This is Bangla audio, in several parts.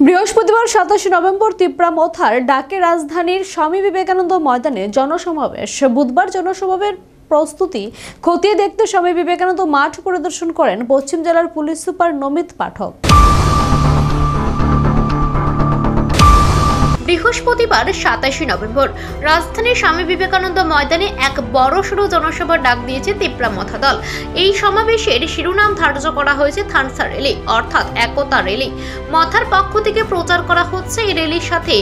বৃহস্পতিবার 27 নভেম্বর তিপ্রা মথার ডাকে রাজধানীর স্বামী বিবেকানন্দ ময়দানে জনসমাবেশ। বুধবার জনসমাবেশের প্রস্তুতি খতিয়ে দেখতে স্বামী বিবেকানন্দ মাঠ পরিদর্শন করেন পশ্চিম জেলার পুলিশ সুপার নমিত পাঠক। বৃহস্পতিবার 27 নভেম্বর রাজধানীর স্বামী বিবেকানন্দ ময়দানে এক বড়সড় জনসভার ডাক দিয়েছে তিপ্রা মথা দল। এই সমাবেশের শিরোনাম ধার্য করা হয়েছে থানসা র্যালি, অর্থাৎ একতা র্যালি। মথার পক্ষ থেকে প্রচার করা হচ্ছে এই র্যালির সাথে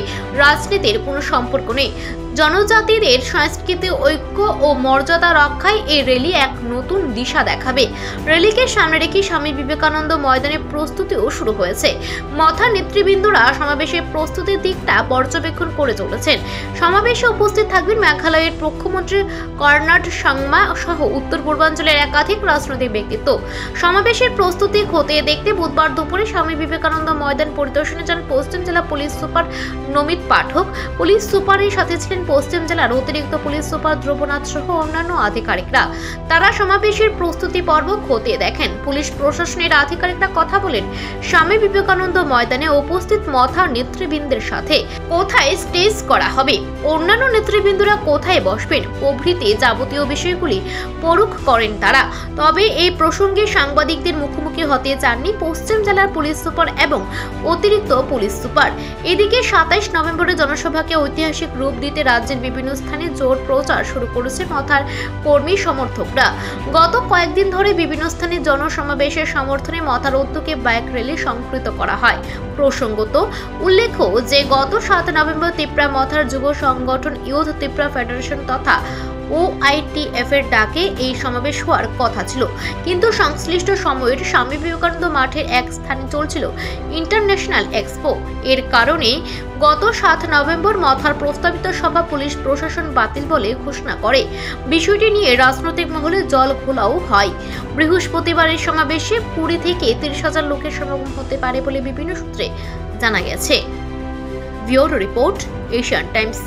রাজনীতির কোনো সম্পর্ক নেই। জনজাতিদের সংস্কৃতি, ঐক্য ও মর্যাদা রক্ষায় এই র্যালি এক নতুন দিশা দেখাবে। র্যালিকে সামনে রেখে স্বামী বিবেকানন্দ ময়দানে প্রস্তুতিও শুরু হয়েছে। মথার নেতৃবৃন্দরা সমাবেশের প্রস্তুতির দিকটা পর্যবেক্ষণ করে চলেছেন। সমাবেশে উপস্থিত থাকবেন মেঘালয়ের মুখ্যমন্ত্রী কর্নাড সাংমা সহ উত্তর পূর্বাঞ্চলের একাধিক রাজনৈতিক ব্যক্তিত্ব। সমাবেশের প্রস্তুতি খতিয়ে দেখতে বুধবার দুপুরে স্বামী বিবেকানন্দ ময়দান পরিদর্শনে যান পশ্চিম জেলা পুলিশ সুপার নমিত পাঠক। পুলিশ সুপারের সাথে ছিলেন পশ্চিম জেলার অতিরিক্ত পুলিশ সুপার ধ্রুবনাথ সহ অন্যান্য আধিকারিকরা। তারা সমাবেশের প্রস্তুতি পর্ব খতিয়ে দেখেন। পুলিশ প্রশাসনের আধিকারিকরা কথা বলেন স্বামী বিবেকানন্দ ময়দানে উপস্থিত মথার নেতৃবৃন্দের সাথে। কোথায় স্টেজ করা হবে, অন্যান্য নেতৃবৃন্দরা কোথায় বসবেন প্রভৃতি যাবতীয় বিষয়গুলি পরখ করেন তারা। তবে এই প্রসঙ্গে সাংবাদিকদের মুখোমুখি হতে চাননি পশ্চিম জেলার পুলিশ সুপার এবং অতিরিক্ত পুলিশ সুপার। এদিকে 27 নভেম্বরের জনসভাকে ঐতিহাসিক রূপ দিতে রাজ্যের বিভিন্ন স্থানে জোর প্রচার শুরু করেছে মথার কর্মী সমর্থকরা। গত কয়েকদিন ধরে বিভিন্ন স্থানে জনসমাবেশের সমর্থনে মথার উদ্যোগে বাইক র্যালি সংঘটিত করা হয়। প্রসঙ্গত উল্লেখ্য যে গত 7 নভেম্বর তিপ্রা মথার যুব সংগঠন ইউথ তিপ্রা ফেডারেশন তথা OITF এর ডাকে এই সমাবেশ হওয়ার কথা ছিল, কিন্তু সংশ্লিষ্ট সময়ের স্বামী বিবেকানন্দ মাঠের এক স্থানে চলছিল ইন্টারন্যাশনাল এক্সপো। এর কারণে গত 7 নভেম্বর মথার প্রস্তাবিত সভা পুলিশ প্রশাসন বাতিল বলে ঘোষণা করে। বিষয়টি নিয়ে রাজনৈতিক মহলে জল ঘোলাও হয়। বৃহস্পতিবারের সমাবেশে 20 থেকে 30,000 লোকের সমাগম হতে পারে বলে বিভিন্ন সূত্রে জানা গেছে। Bureau report, Asian Times.